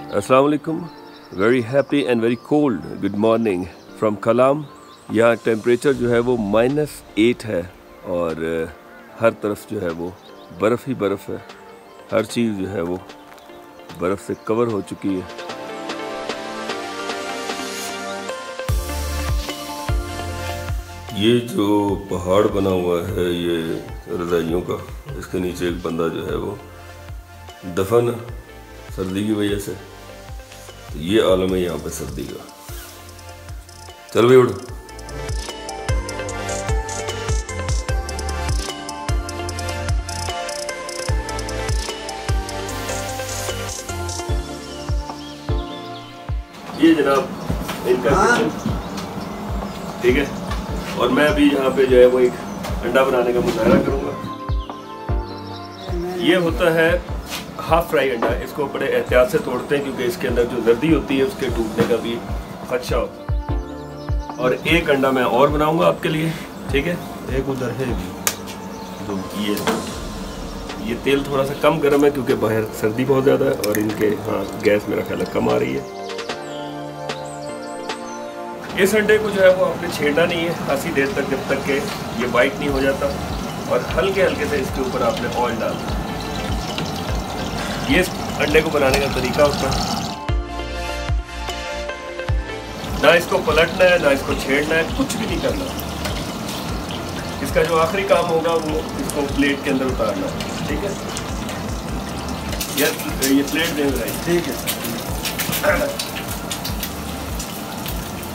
अस्सलाम वालेकुम। Very happy and very cold good morning from Kalam. यहाँ टेम्परेचर जो है वो -8 है और हर तरफ जो है वो बर्फ़ ही बर्फ़ है। हर चीज़ जो है वो बर्फ़ से कवर हो चुकी है। ये जो पहाड़ बना हुआ है ये रज़ाइयों का, इसके नीचे एक बंदा जो है वो दफन सर्दी की वजह से, तो ये आलम है यहाँ पे सर्दी का। चल भाई उड़। ये जनाब इनका ठीक है, और मैं अभी यहाँ पे जो है वो एक अंडा बनाने का मुजाहरा करूँगा। ये होता है हाफ फ्राई अंडा। इसको बड़े एहतियात से तोड़ते हैं क्योंकि इसके अंदर जो जर्दी होती है उसके टूटने का भी खदशा होता है। और एक अंडा मैं और बनाऊंगा आपके लिए, ठीक है। एक उधर है तो ये तेल थोड़ा सा कम गर्म है क्योंकि बाहर सर्दी बहुत ज़्यादा है और इनके गैस मेरा ख्याल है कम आ रही है। इस अंडे को जो है वो आपने छेड़ना नहीं है खासी देर तक, जब तक कि ये वाइट नहीं हो जाता, और हल्के हल्के से इसके ऊपर आपने ऑयल डालना। ये अंडे को बनाने का तरीका होता है। ना इसको पलटना है ना इसको छेड़ना है, कुछ भी नहीं करना। इसका जो आखिरी काम होगा वो इसको प्लेट के अंदर उतारना है, ठीक है। ये प्लेट दे रहा है, ठीक है।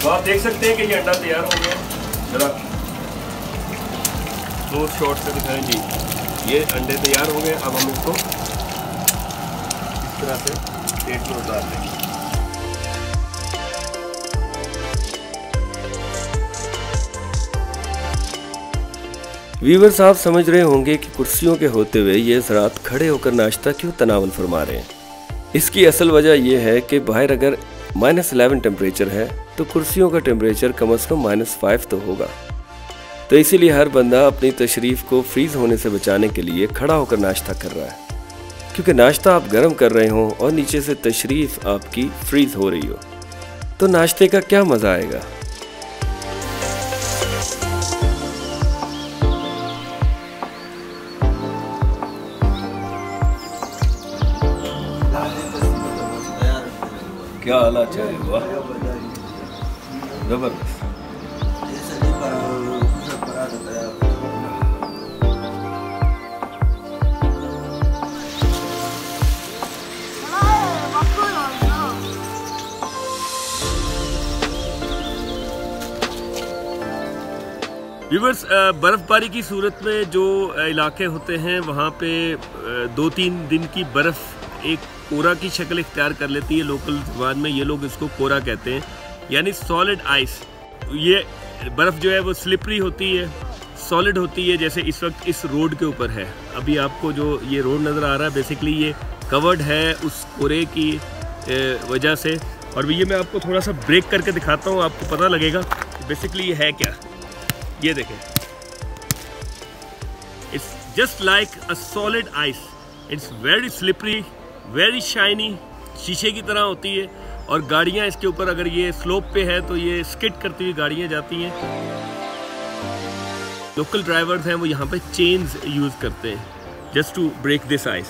तो आप देख सकते हैं कि ये अंडा तैयार हो गया। जरा दो शॉट से दिखाएं जी। ये अंडे तैयार हो गए। अब हम इसको तरह से प्लेट में उतार देंगे। व्यूअर्स, आप समझ रहे होंगे कि कुर्सियों के होते हुए ये ज़रात खड़े होकर नाश्ता क्यों तनावल फरमा रहे हैं। इसकी असल वजह यह है कि बाहर अगर -11 टेम्परेचर है तो कुर्सियों का टेम्परेचर कम से कम -5 तो होगा। तो इसीलिए हर बंदा अपनी तशरीफ़ को फ्रीज़ होने से बचाने के लिए खड़ा होकर नाश्ता कर रहा है, क्योंकि नाश्ता आप गर्म कर रहे हो और नीचे से तशरीफ़ आपकी फ्रीज़ हो रही हो, तो नाश्ते का क्या मज़ा आएगा। क्या हाल चाहे, वाह जबरदस्त। व्यूअर्स, बर्फ़बारी की सूरत में जो इलाके होते हैं वहाँ पे 2-3 दिन की बर्फ़ एक कोरा की शक्ल इख्तियार कर लेती है। लोकल ज़बान में ये लोग इसको कोरा कहते हैं, यानी सॉलिड आइस। ये बर्फ़ जो है वो स्लिपरी होती है, सॉलिड होती है, जैसे इस वक्त इस रोड के ऊपर है। अभी आपको जो ये रोड नज़र आ रहा है बेसिकली ये कवर्ड है उस कोरे की वजह से। और ये मैं आपको थोड़ा सा ब्रेक करके दिखाता हूँ, आपको पता लगेगा बेसिकली ये है क्या। ये देखें, it's just like a solid ice. It's very slippery, very shiny, शीशे की तरह होती है। और गाड़ियाँ इसके ऊपर, अगर ये स्लोप पे है तो ये स्किड करती हुई गाड़ियाँ जाती हैं। लोकल ड्राइवर्स हैं वो यहाँ पे चेन्स यूज़ करते हैं just to break this ice.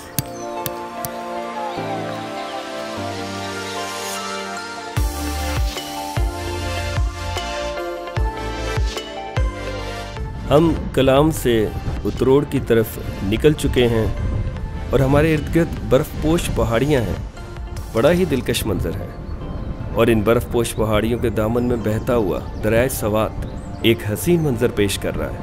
हम कलाम से उतरोड़ की तरफ निकल चुके हैं और हमारे इर्द गिर्द बर्फ़पोश पहाड़ियाँ हैं। बड़ा ही दिलकश मंजर है और इन बर्फ़पोश पहाड़ियों के दामन में बहता हुआ दरियाए सवात एक हसीन मंजर पेश कर रहा है।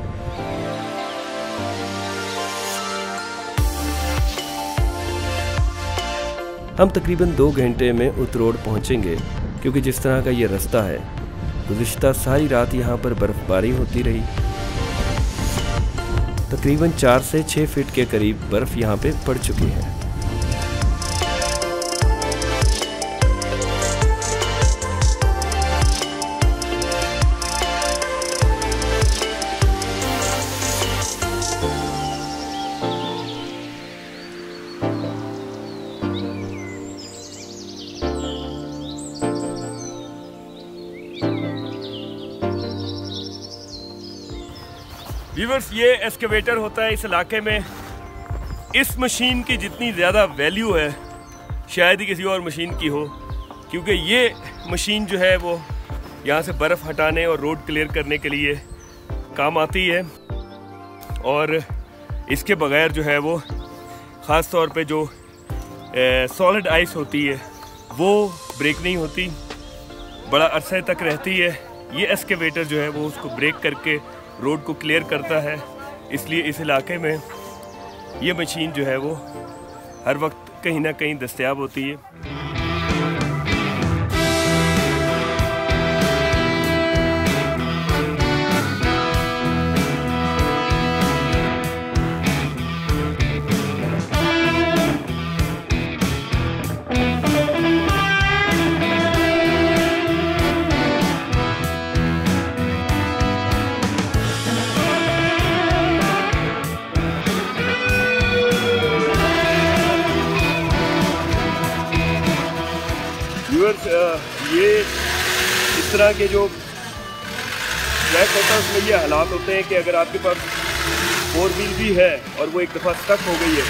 हम तकरीबन 2 घंटे में उतरोड़ पहुँचेंगे, क्योंकि जिस तरह का ये रास्ता है, गुज़िश्ता सारी रात यहाँ पर बर्फ़बारी होती रही। तकरीबन 4 से 6 फीट के करीब बर्फ़ यहाँ पे पड़ चुकी है। व्यूअर्स, ये एक्सकेवेटर होता है इस इलाके में। इस मशीन की जितनी ज़्यादा वैल्यू है शायद ही किसी और मशीन की हो, क्योंकि ये मशीन जो है वो यहाँ से बर्फ़ हटाने और रोड क्लियर करने के लिए काम आती है। और इसके बगैर जो है वो ख़ास तौर पे जो सॉलिड आइस होती है वो ब्रेक नहीं होती, बड़ा अरसे तक रहती है। ये एक्सकेवेटर जो है वो उसको ब्रेक करके रोड को क्लियर करता है। इसलिए इस इलाके में ये मशीन जो है वो हर वक्त कहीं ना कहीं दस्तयाब होती है। ये इस तरह के जो ट्रैक होता है उसमें ये हालात होते हैं कि अगर आपके पास 4 व्हील भी है और वो एक दफ़ा स्टक हो गई है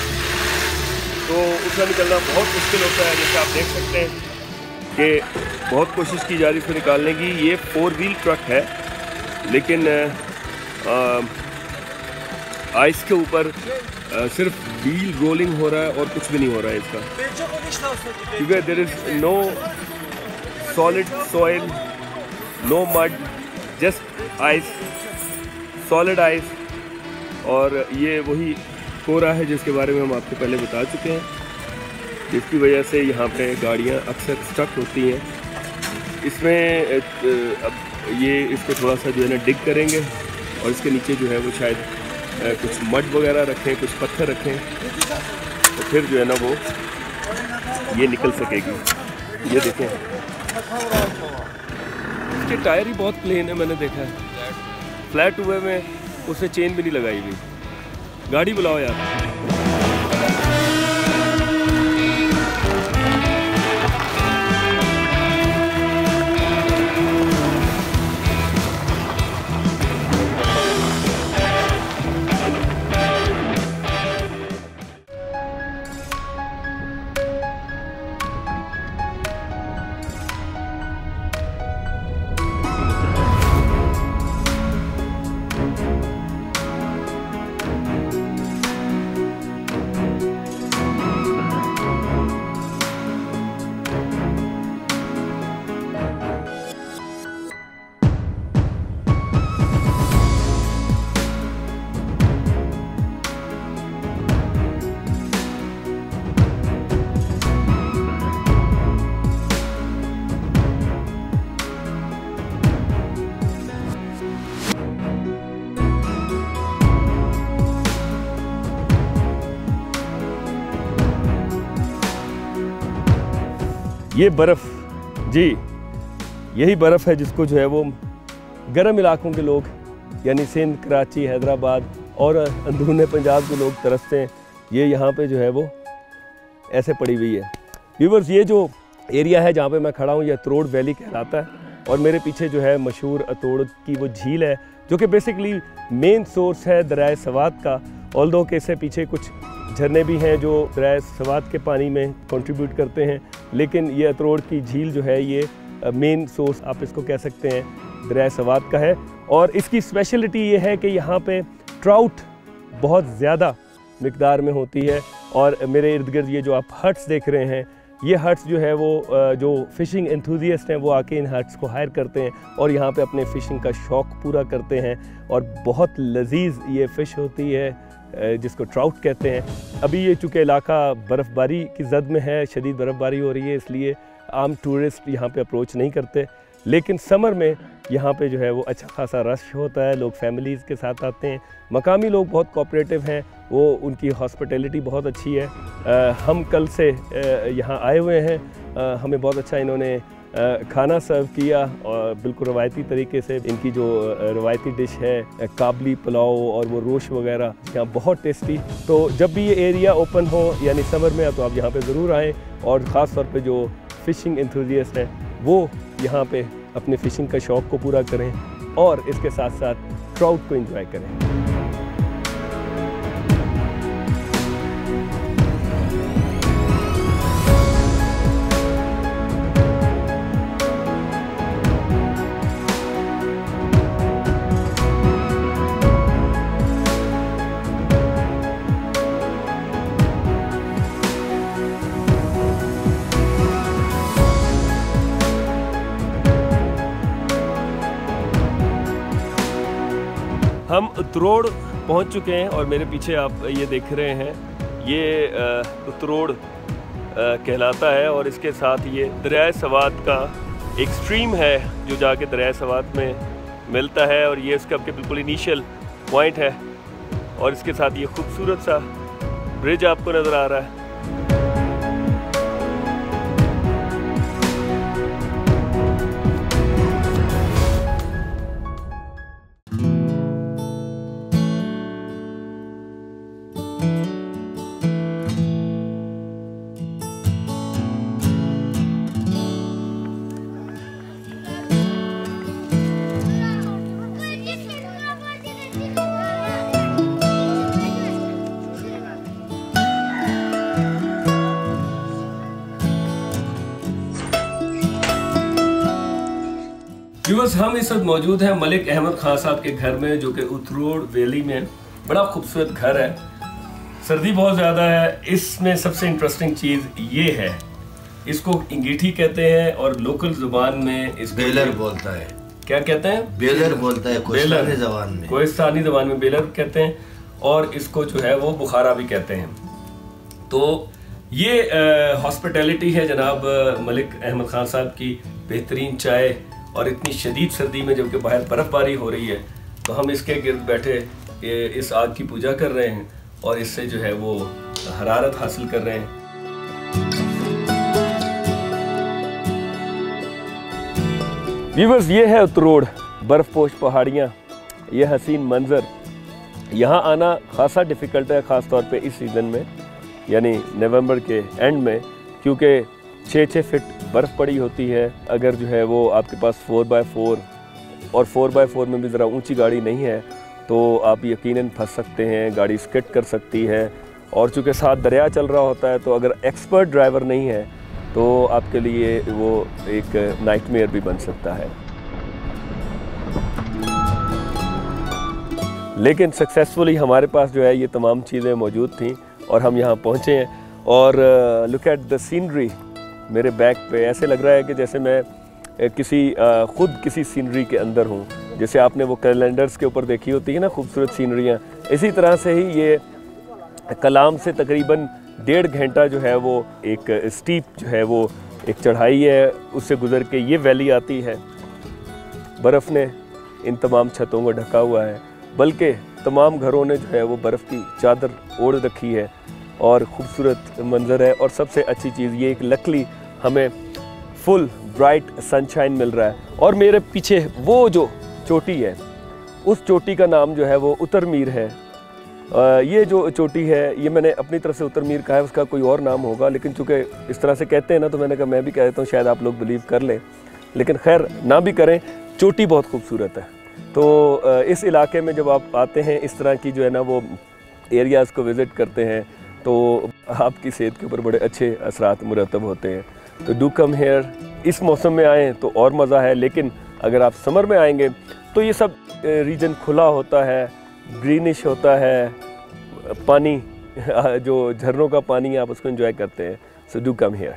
तो उसका निकलना बहुत मुश्किल होता है। जैसे आप देख सकते हैं कि बहुत कोशिश की जा रही है उसको निकालने की। ये 4 व्हील ट्रक है, लेकिन आइस के ऊपर सिर्फ व्हील रोलिंग हो रहा है और कुछ भी नहीं हो रहा है इसका, क्योंकि there is no solid soil, no mud, just ice, solid ice. और ये वही कोरा है जिसके बारे में हम आपको पहले बता चुके हैं, जिसकी वजह से यहाँ पे गाड़ियाँ अक्सर स्टक होती हैं। इसमें अब ये इसको थोड़ा सा जो है ना डिग करेंगे और इसके नीचे जो है वो शायद कुछ मड वगैरह रखें, कुछ पत्थर रखें, तो फिर जो है ना वो ये निकल सकेगी। ये देखें, इसके टायर ही बहुत प्लेन है, मैंने देखा है। फ्लैट हुए में उसने चेन भी नहीं लगाई हुई। गाड़ी बुलाओ यार। ये बर्फ़, जी यही बर्फ़ है जिसको जो है वो गर्म इलाकों के लोग यानी सिंध, कराची, हैदराबाद और अंदरूनी पंजाब के लोग तरसते हैं। ये यहाँ पे जो है वो ऐसे पड़ी हुई है। व्यूअर्स, ये जो एरिया है जहाँ पे मैं खड़ा हूँ ये अतरोड़ वैली कहलाता है और मेरे पीछे जो है मशहूर अतरोड़ की वो झील है जो कि बेसिकली मेन सोर्स है दरिया सवात का। ऑल्दो के इससे पीछे कुछ झरने भी हैं जो दरिया सवात के पानी में कंट्रीब्यूट करते हैं, लेकिन ये अतरोड़ की झील जो है ये मेन सोर्स आप इसको कह सकते हैं दरिया सवात का है। और इसकी स्पेशलिटी ये है कि यहाँ पे ट्राउट बहुत ज़्यादा मिकदार में होती है। और मेरे इर्द गिर्द ये जो आप हट्स देख रहे हैं, ये हट्स जो है वो जो फ़िशिंग एंथुसियास्ट हैं वो आके इन हट्स को हायर करते हैं और यहाँ पे अपने फ़िशिंग का शौक़ पूरा करते हैं। और बहुत लजीज ये फ़िश होती है जिसको ट्राउट कहते हैं। अभी ये चूँकि इलाका बर्फ़बारी की ज़द में है, शदीद बर्फ़बारी हो रही है, इसलिए आम टूरिस्ट यहाँ पे अप्रोच नहीं करते। लेकिन समर में यहाँ पे जो है वो अच्छा खासा रश होता है, लोग फैमिलीज़ के साथ आते हैं। मकामी लोग बहुत कोऑपरेटिव हैं, वो उनकी हॉस्पिटैलिटी बहुत अच्छी है। हम कल से यहाँ आए हुए हैं, हमें बहुत अच्छा इन्होंने खाना सर्व किया और बिल्कुल रवायती तरीके से। इनकी जो रवायती डिश है काबली पुलाव और वो रोश वगैरह यहाँ बहुत टेस्टी। तो जब भी ये एरिया ओपन हो यानी समर में तो आप यहाँ पे ज़रूर आएँ और ख़ास तौर पे जो फ़िशिंग एंथुसियास्ट हैं वो यहाँ पे अपने फ़िशिंग का शौक़ को पूरा करें और इसके साथ साथ ट्राउट को एंजॉय करें। हम उतरोड़ पहुंच चुके हैं और मेरे पीछे आप ये देख रहे हैं, ये उतरोड़ कहलाता है और इसके साथ ये दरियाए सवात का एक स्ट्रीम है जो जाके दरियाए सवात में मिलता है और ये इसका बिल्कुल इनिशियल पॉइंट है। और इसके साथ ये खूबसूरत सा ब्रिज आपको नज़र आ रहा है। व्यूअर्स, हम इस वक्त मौजूद हैं मलिक अहमद खान साहब के घर में, जो कि उतरोड़ वैली में बड़ा खूबसूरत घर है। सर्दी बहुत ज़्यादा है। इसमें सबसे इंटरेस्टिंग चीज़ ये है, इसको इंगीठी कहते हैं और लोकल जुबान में इसको बेलर बोलता है। क्या कहते हैं? बेलर बोलता है कोहिस्तानी ज़बान में। कोहिस्तानी ज़बान में बेलर कहते हैं और इसको जो है वो बुखारा भी कहते हैं। तो ये हॉस्पिटैलिटी है जनाब मलिक अहमद खान साहब की, बेहतरीन चाय और इतनी शदीद सर्दी में जबकि बाहर बर्फ़बारी हो रही है तो हम इसके गिर्द बैठे इस आग की पूजा कर रहे हैं और इससे जो है वो हरारत हासिल कर रहे हैं। व्यूअर्स, ये है उतरोड़, बर्फ़पोश पहाड़ियाँ, ये हसीन मंज़र। यहाँ आना खासा डिफ़िकल्ट है, ख़ास तौर पे इस सीज़न में, यानी नवंबर के एंड में, क्योंकि 6-6 फीट बर्फ़ पड़ी होती है। अगर जो है वो आपके पास 4x4 और 4x4 में भी ज़रा ऊंची गाड़ी नहीं है तो आप यकीनन फंस सकते हैं, गाड़ी स्किड कर सकती है। और चूँकि साथ दरिया चल रहा होता है तो अगर एक्सपर्ट ड्राइवर नहीं है तो आपके लिए वो एक नाइटमेयर भी बन सकता है। लेकिन सक्सेसफुली हमारे पास जो है ये तमाम चीज़ें मौजूद थीं और हम यहाँ पहुँचे हैं। और लुक एट द सीनरी मेरे बैक पे, ऐसे लग रहा है कि जैसे मैं खुद किसी सीनरी के अंदर हूँ। जैसे आपने वो कैलेंडर्स के ऊपर देखी होती है ना खूबसूरत सीनरियाँ, इसी तरह से ही ये कलाम से तकरीबन 1.5 घंटा जो है वो एक स्टीप जो है वो एक चढ़ाई है, उससे गुज़र के ये वैली आती है। बर्फ़ ने इन तमाम छतों को ढका हुआ है, बल्कि तमाम घरों ने जो है वो बर्फ़ की चादर ओढ़ रखी है और ख़ूबसूरत मंज़र है। और सबसे अच्छी चीज़ ये एक लकली हमें फुल ब्राइट सनशाइन मिल रहा है। और मेरे पीछे वो जो चोटी है, उस चोटी का नाम जो है वो उतरमीर है। ये जो चोटी है ये मैंने अपनी तरफ से उतरमीर कहा है, उसका कोई और नाम होगा, लेकिन चूँकि इस तरह से कहते हैं ना तो मैंने कहा मैं भी कह देता हूँ, शायद आप लोग बिलीव कर लें, लेकिन खैर ना भी करें, चोटी बहुत खूबसूरत है। तो इस इलाके में जब आप आते हैं, इस तरह की जो है ना वो एरियाज़ को विज़िट करते हैं, तो आपकी सेहत के ऊपर बड़े अच्छे असरात मुरतब होते हैं। तो डू कम हेयर। इस मौसम में आएँ तो और मज़ा है, लेकिन अगर आप समर में आएंगे तो ये सब रीजन खुला होता है, ग्रीनिश होता है, पानी जो झरनों का पानी आप उसको एंजॉय करते हैं। So do come here.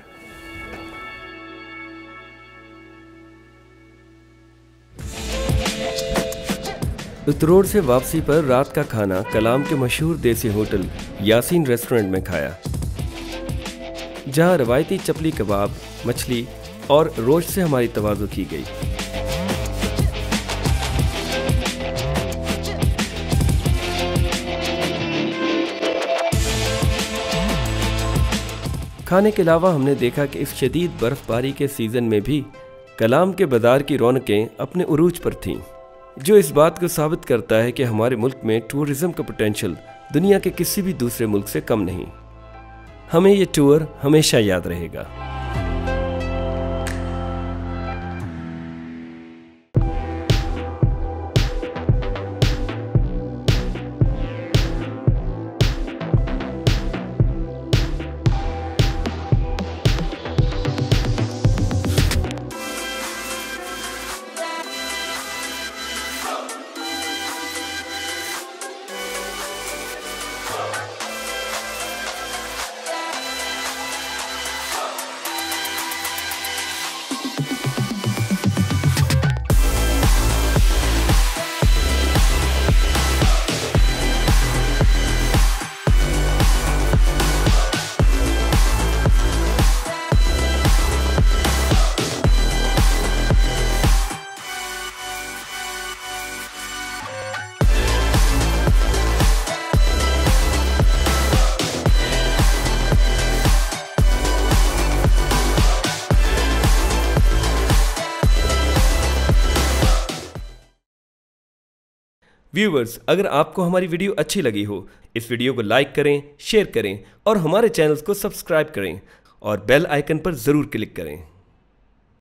उतरोड़ से वापसी पर रात का खाना कलाम के मशहूर देसी होटल यासीन रेस्टोरेंट में खाया, जहां रवायती चपली कबाब, मछली और रोस्ट से हमारी तवाज़ु की गई। खाने के अलावा हमने देखा कि इस शदीद बर्फबारी के सीज़न में भी कलाम के बाज़ार की रौनकें अपने उरूज पर थीं, जो इस बात को साबित करता है कि हमारे मुल्क में टूरिज़्म का पोटेंशियल दुनिया के किसी भी दूसरे मुल्क से कम नहीं। हमें ये टूर हमेशा याद रहेगा। व्यूअर्स, अगर आपको हमारी वीडियो अच्छी लगी हो, इस वीडियो को लाइक करें, शेयर करें और हमारे चैनल को सब्सक्राइब करें और बेल आइकन पर ज़रूर क्लिक करें।